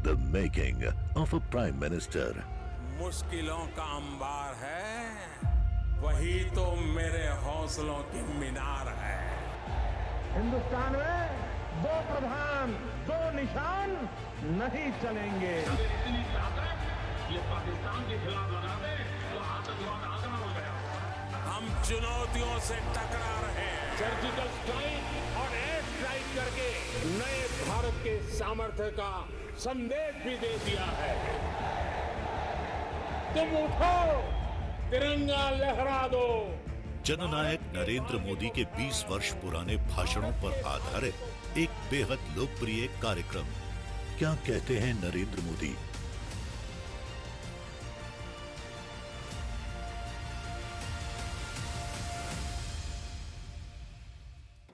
The making of a prime minister. मुश्किलों का अंबार है, वही तो मेरे हौसलों की मीनार है। हिंदुस्तान में दो प्रधान, दो निशान नहीं चलेंगे। इतनी ताकत ये पाकिस्तान के खिलाफ लगा दे तो आतंकवाद आगरा हो गया। हम चुनौतियों से टकरा रहे हैं। सर्जिकल स्ट्राइक और एयर स्ट्राइक करके नए भारत के सामर्थ्य का संदेश भी दे दिया है। तुम उठो, तिरंगा लहरा दो। जननायक नरेंद्र मोदी के 20 वर्ष पुराने भाषणों पर आधारित एक बेहद लोकप्रिय कार्यक्रम। क्या कहते हैं नरेंद्र मोदी?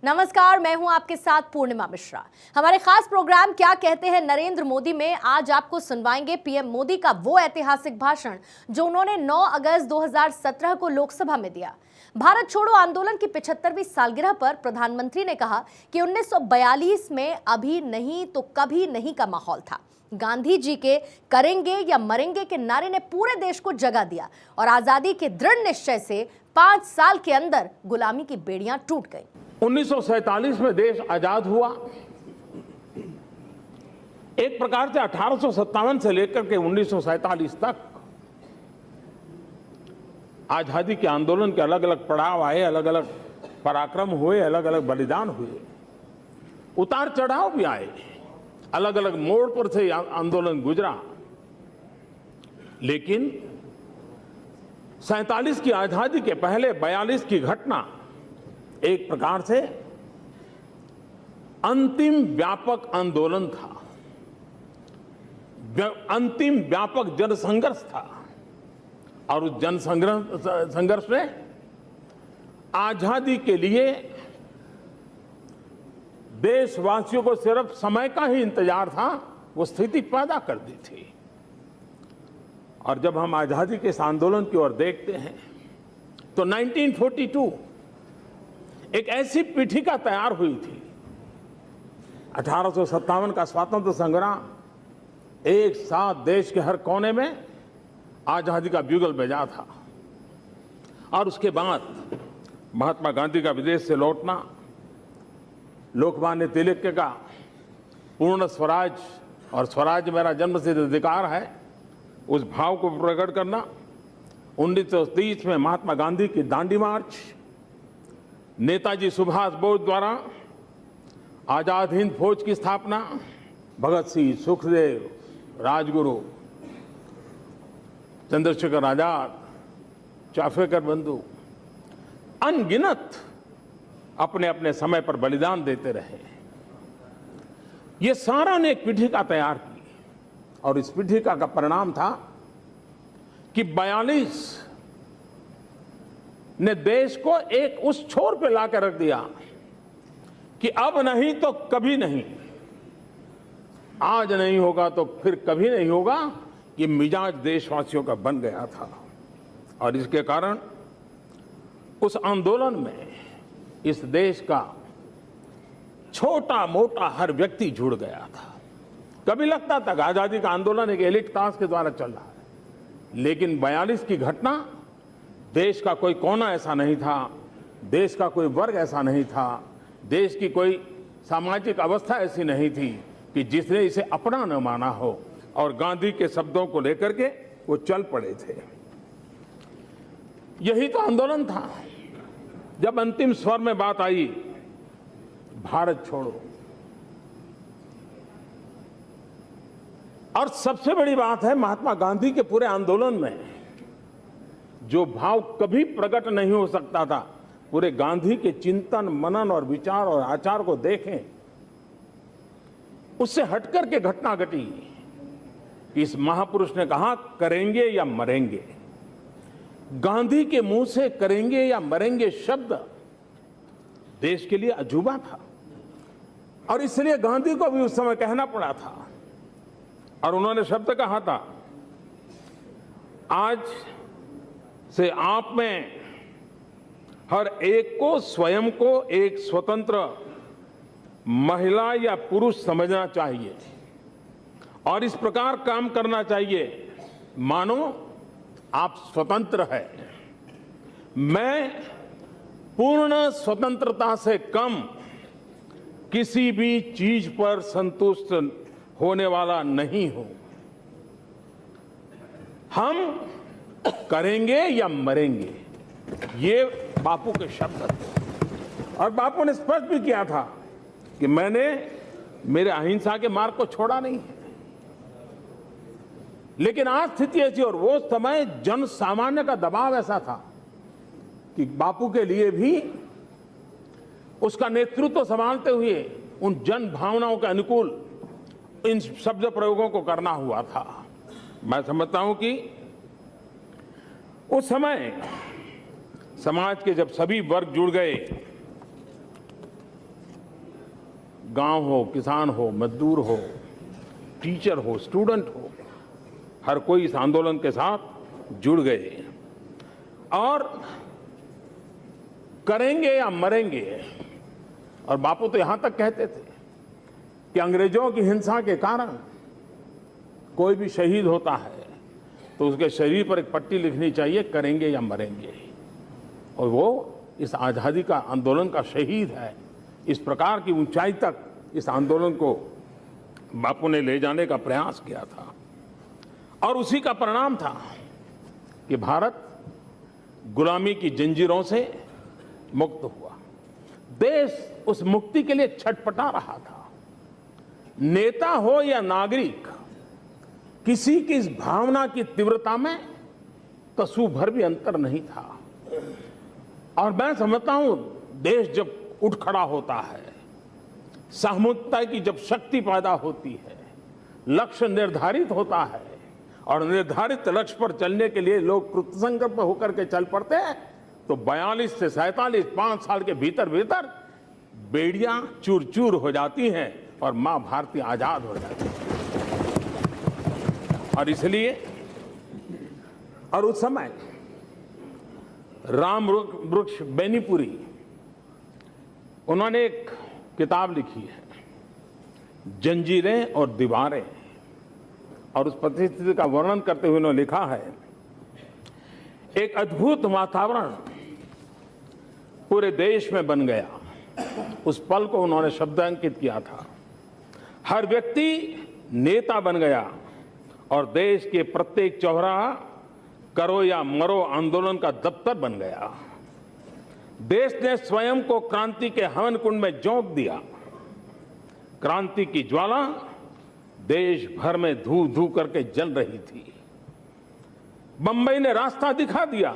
नमस्कार, मैं हूं आपके साथ पूर्णिमा मिश्रा। हमारे खास प्रोग्राम क्या कहते हैं नरेंद्र मोदी में आज आपको सुनवाएंगे पीएम मोदी का वो ऐतिहासिक भाषण जो उन्होंने 9 अगस्त 2017 को लोकसभा में दिया। भारत छोड़ो आंदोलन की 75वीं सालगिरह पर प्रधानमंत्री ने कहा कि 1942 में अभी नहीं तो कभी नहीं का माहौल था। गांधी जी के करेंगे या मरेंगे के नारे ने पूरे देश को जगा दिया और आजादी के दृढ़ निश्चय से 5 साल के अंदर गुलामी की बेड़ियां टूट गई। 1947 में देश आजाद हुआ। एक प्रकार से 1857 से लेकर के 1947 तक आजादी के आंदोलन के अलग अलग पड़ाव आए, अलग अलग पराक्रम हुए, अलग अलग बलिदान हुए, उतार चढ़ाव भी आए, अलग अलग मोड़ पर से आंदोलन गुजरा। लेकिन 47 की आजादी के पहले 42 की घटना एक प्रकार से अंतिम व्यापक आंदोलन था, अंतिम व्यापक जनसंघर्ष था। और उस संघर्ष में आजादी के लिए देशवासियों को सिर्फ समय का ही इंतजार था, वो स्थिति पैदा कर दी थी। और जब हम आजादी के इस आंदोलन की ओर देखते हैं तो 1942 एक ऐसी पीठिका तैयार हुई थी। 1857 का स्वातंत्र संग्राम एक साथ देश के हर कोने में आजादी का ब्यूगल बजा था। और उसके बाद महात्मा गांधी का विदेश से लौटना, लोकमान्य तिलक का पूर्ण स्वराज और स्वराज मेरा जन्मसिद्ध अधिकार है, उस भाव को प्रकट करना, 1930 में महात्मा गांधी की दांडी मार्च, नेताजी सुभाष बोस द्वारा आजाद हिंद फौज की स्थापना, भगत सिंह, सुखदेव, राजगुरु, चंद्रशेखर आजाद, चाफेकर बंधु, अनगिनत अपने अपने समय पर बलिदान देते रहे। ये सारा ने एक पीठिका तैयार की और इस पीठिका का परिणाम था कि 42 ने देश को एक उस छोर पे लाकर रख दिया कि अब नहीं तो कभी नहीं, आज नहीं होगा तो फिर कभी नहीं होगा। ये मिजाज देशवासियों का बन गया था और इसके कारण उस आंदोलन में इस देश का छोटा मोटा हर व्यक्ति जुड़ गया था। कभी लगता था आजादी का आंदोलन एक एलिट क्लास के द्वारा चल रहा है, लेकिन 42 की घटना, देश का कोई कोना ऐसा नहीं था, देश का कोई वर्ग ऐसा नहीं था, देश की कोई सामाजिक अवस्था ऐसी नहीं थी कि जिसने इसे अपना न माना हो और गांधी के शब्दों को लेकर के वो चल पड़े थे। यही तो आंदोलन था। जब अंतिम स्वर में बात आई भारत छोड़ो, और सबसे बड़ी बात है महात्मा गांधी के पूरे आंदोलन में जो भाव कभी प्रकट नहीं हो सकता था, पूरे गांधी के चिंतन, मनन और विचार और आचार को देखें, उससे हटकर के घटना घटी कि इस महापुरुष ने कहा करेंगे या मरेंगे। गांधी के मुंह से करेंगे या मरेंगे शब्द देश के लिए अजूबा था और इसलिए गांधी को भी उस समय कहना पड़ा था। और उन्होंने शब्द कहा था, आज से आप में हर एक को स्वयं को एक स्वतंत्र महिला या पुरुष समझना चाहिए और इस प्रकार काम करना चाहिए मानो आप स्वतंत्र है। मैं पूर्ण स्वतंत्रता से कम किसी भी चीज पर संतुष्ट होने वाला नहीं हूं। हम करेंगे या मरेंगे, ये बापू के शब्द थे। और बापू ने स्पष्ट भी किया था कि मैंने मेरे अहिंसा के मार्ग को छोड़ा नहीं है। लेकिन आज स्थिति ऐसी, और वो समय जन सामान्य का दबाव ऐसा था कि बापू के लिए भी उसका नेतृत्व संभालते हुए उन जन भावनाओं के अनुकूल इन शब्द प्रयोगों को करना हुआ था। मैं समझता हूं कि उस समय समाज के जब सभी वर्ग जुड़ गए, गांव हो, किसान हो, मजदूर हो, टीचर हो, स्टूडेंट हो, हर कोई इस आंदोलन के साथ जुड़ गए और करेंगे या मरेंगे। और बापू तो यहां तक कहते थे कि अंग्रेजों की हिंसा के कारण कोई भी शहीद होता है तो उसके शरीर पर एक पट्टी लिखनी चाहिए, करेंगे या मरेंगे। और वो इस आजादी का आंदोलन का शहीद है। इस प्रकार की ऊंचाई तक इस आंदोलन को बापू ने ले जाने का प्रयास किया था। और उसी का परिणाम था कि भारत गुलामी की जंजीरों से मुक्त हुआ। देश उस मुक्ति के लिए छटपटा रहा था। नेता हो या नागरिक, किसी की इस भावना की तीव्रता में तसु भर भी अंतर नहीं था। और मैं समझता हूं, देश जब उठ खड़ा होता है, सामूहिकता की जब शक्ति पैदा होती है, लक्ष्य निर्धारित होता है और निर्धारित लक्ष्य पर चलने के लिए लोग कृतसंकल्प होकर के चल पड़ते हैं, तो 42 से 47 5 साल के भीतर भीतर बेड़ियां चूर चूर हो जाती हैं और मां भारती आजाद हो जाती है। और इसलिए, और उस समय राम वृक्ष बेनीपुरी, उन्होंने एक किताब लिखी है, जंजीरें और दीवारें, और उस परिस्थिति का वर्णन करते हुए उन्होंने लिखा है, एक अद्भुत वातावरण पूरे देश में बन गया। उस पल को उन्होंने शब्दांकित किया था। हर व्यक्ति नेता बन गया और देश के प्रत्येक चौराहा करो या मरो आंदोलन का दफ्तर बन गया। देश ने स्वयं को क्रांति के हवन कुंड में झोंक दिया। क्रांति की ज्वाला देश भर में धू धू करके जल रही थी। बंबई ने रास्ता दिखा दिया।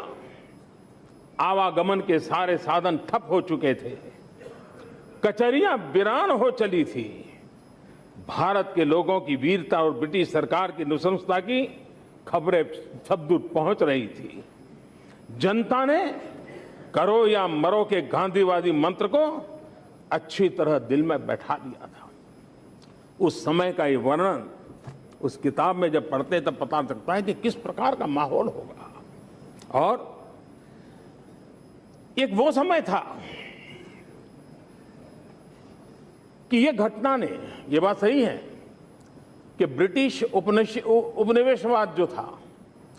आवागमन के सारे साधन ठप हो चुके थे। कचहरियां वीरान हो चली थी। भारत के लोगों की वीरता और ब्रिटिश सरकार की नृशंसता की खबरें सब दूर पहुंच रही थी। जनता ने करो या मरो के गांधीवादी मंत्र को अच्छी तरह दिल में बैठा लिया था। उस समय का ये वर्णन उस किताब में जब पढ़ते तब पता चलता है कि किस प्रकार का माहौल होगा। और एक वो समय था कि ये घटना ने, ये बात सही है कि ब्रिटिश उपनिवेशवाद जो था,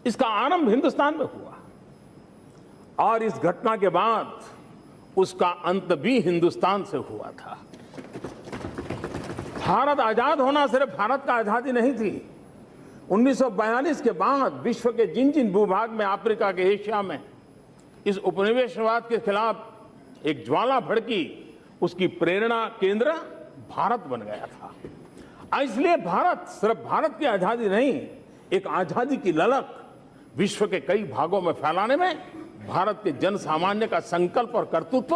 इसका आरंभ हिंदुस्तान में हुआ और इस घटना के बाद उसका अंत भी हिंदुस्तान से हुआ था। भारत आजाद होना सिर्फ भारत का आजादी नहीं थी। 1942 के बाद विश्व के जिन जिन भूभाग में, अफ्रीका के, एशिया में इस उपनिवेशवाद के खिलाफ एक ज्वाला भड़की, उसकी प्रेरणा केंद्र भारत बन गया था। इसलिए भारत सिर्फ भारत की आजादी नहीं, एक आजादी की ललक विश्व के कई भागों में फैलाने में भारत के जन सामान्य का संकल्प और कर्तृत्व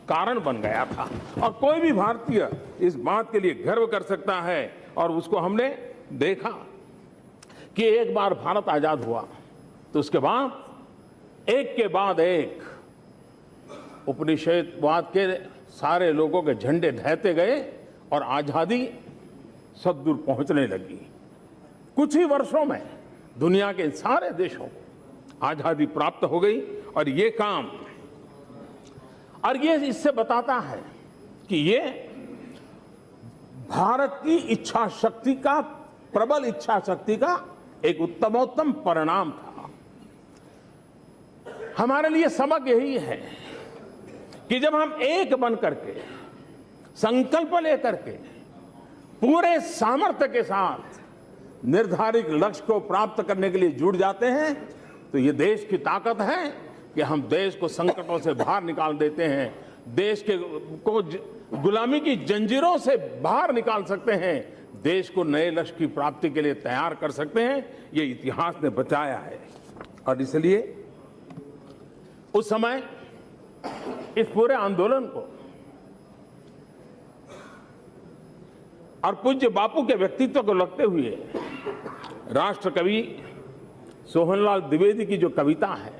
कारण बन गया था। और कोई भी भारतीय इस बात के लिए गर्व कर सकता है। और उसको हमने देखा कि एक बार भारत आजाद हुआ तो उसके बाद एक के बाद एक उपनिवेशवाद के सारे लोगों के झंडे ढहते गए और आजादी सब दूर पहुंचने लगी। कुछ ही वर्षों में दुनिया के सारे देशों को आजादी प्राप्त हो गई। और ये काम, और ये इससे बताता है कि ये भारत की इच्छा शक्ति का प्रबल इच्छा शक्ति का एक उत्तमोत्तम परिणाम था। हमारे लिए सबक यही है कि जब हम एक बन करके, संकल्प लेकर के, पूरे सामर्थ्य के साथ निर्धारित लक्ष्य को प्राप्त करने के लिए जुट जाते हैं, तो ये देश की ताकत है कि हम देश को संकटों से बाहर निकाल देते हैं, देश को गुलामी की जंजीरों से बाहर निकाल सकते हैं, देश को नए लक्ष्य की प्राप्ति के लिए तैयार कर सकते हैं। ये इतिहास ने बचाया है। और इसलिए उस समय इस पूरे आंदोलन को और पूज्य बापू के व्यक्तित्व को लगते हुए राष्ट्र कवि सोहनलाल द्विवेदी की जो कविता है,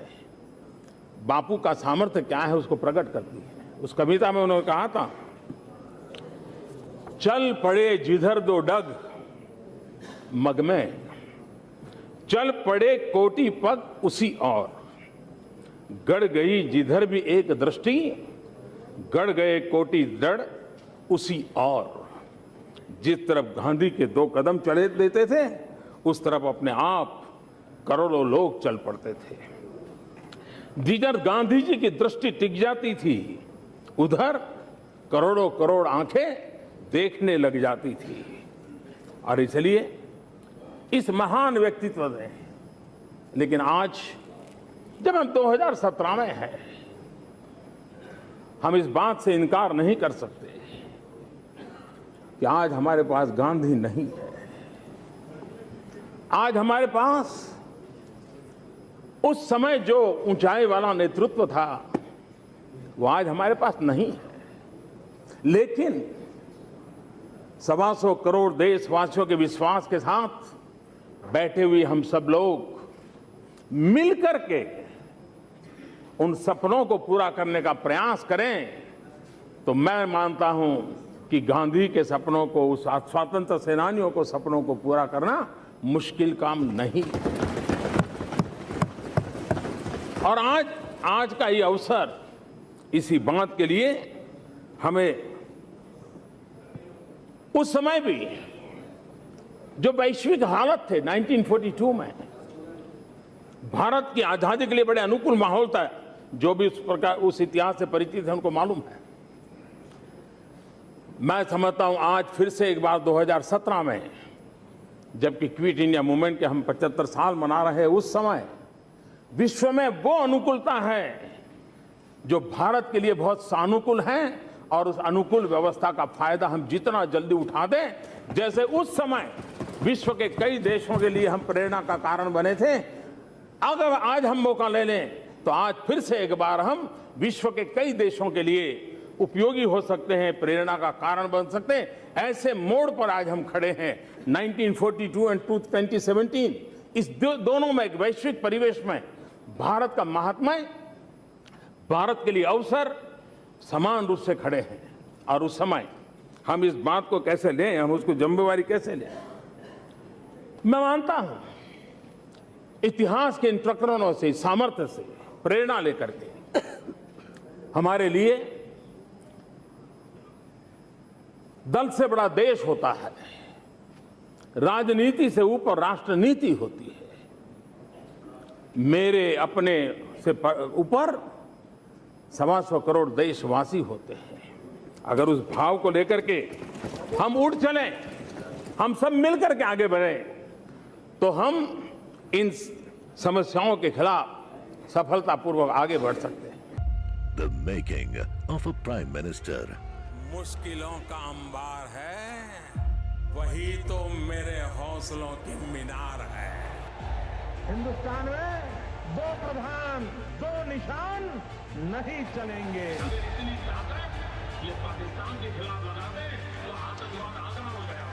बापू का सामर्थ्य क्या है उसको प्रकट करती है। उस कविता में उन्होंने कहा था, चल पड़े जिधर दो डग मग में, चल पड़े कोटि पग उसी और, गड़ गई जिधर भी एक दृष्टि, गड़ गए कोटि दृढ़ उसी और। जिस तरफ गांधी के 2 कदम चले देते थे, उस तरफ अपने आप करोड़ों लोग चल पड़ते थे। जिधर गांधी जी की दृष्टि टिक जाती थी, उधर करोड़ों करोड़ आंखें देखने लग जाती थी। और इसलिए इस महान व्यक्तित्व ने, लेकिन आज जब हम 2017 में हैं, हम इस बात से इनकार नहीं कर सकते कि आज हमारे पास गांधी नहीं है। आज हमारे पास उस समय जो ऊंचाई वाला नेतृत्व था, वो आज हमारे पास नहीं है। लेकिन 125 करोड़ देशवासियों के विश्वास के साथ बैठे हुए हम सब लोग मिलकर के उन सपनों को पूरा करने का प्रयास करें, तो मैं मानता हूं कि गांधी के सपनों को, उस स्वतंत्र सेनानियों को सपनों को पूरा करना मुश्किल काम नहीं। और आज का ये अवसर इसी बात के लिए हमें उस समय भी जो वैश्विक हालत थे 1942 में, भारत की आजादी के लिए बड़े अनुकूल माहौल था। जो भी उस इतिहास से परिचित है उनको मालूम है। मैं समझता हूं आज फिर से एक बार 2017 में, जबकि क्विट इंडिया मूवमेंट के हम 75 साल मना रहे हैं, उस समय विश्व में वो अनुकूलता है जो भारत के लिए बहुत सानुकूल है। और उस अनुकूल व्यवस्था का फायदा हम जितना जल्दी उठा दें, जैसे उस समय विश्व के कई देशों के लिए हम प्रेरणा का कारण बने थे, अगर आज हम मौका ले लें तो आज फिर से एक बार हम विश्व के कई देशों के लिए उपयोगी हो सकते हैं, प्रेरणा का कारण बन सकते हैं। ऐसे मोड़ पर आज हम खड़े हैं। 1942 और 2017, इस दोनों में एक वैश्विक परिवेश में भारत का महात्म्य, भारत के लिए अवसर समान रूप से खड़े हैं। और उस समय हम इस बात को कैसे लें, हम उसको जिम्मेवारी कैसे लें। मैं मानता हूं इतिहास के इन प्रकरणों से, सामर्थ्य से प्रेरणा लेकर के हमारे लिए दल से बड़ा देश होता है, राजनीति से ऊपर राष्ट्रनीति होती है, मेरे अपने से ऊपर 125 करोड़ देशवासी होते हैं। अगर उस भाव को लेकर के हम उठ चलें, हम सब मिलकर के आगे बढ़ें, तो हम इन समस्याओं के खिलाफ सफलतापूर्वक आगे बढ़ सकते हैं। The making of a prime minister. मुश्किलों का अंबार है, वही तो मेरे हौसलों की मीनार है। हिंदुस्तान में 2 प्रधान 2 निशान नहीं चलेंगे। इतनी ताकत ये पाकिस्तान के खिलाफ लगा दे तो आतंकवाद आसान हो गया।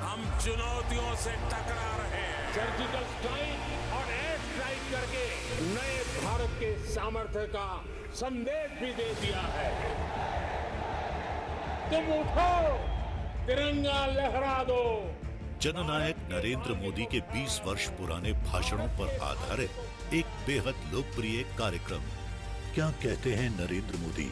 हम चुनौतियों से टकरा रहे हैं। सर्जिकल स्ट्राइक और एयर स्ट्राइक करके नए भारत के सामर्थ्य का संदेश भी दे दिया है। तुम उठो, तिरंगा लहरा दो। जननायक नरेंद्र मोदी के 20 वर्ष पुराने भाषणों पर आधारित एक बेहद लोकप्रिय कार्यक्रम क्या कहते हैं नरेंद्र मोदी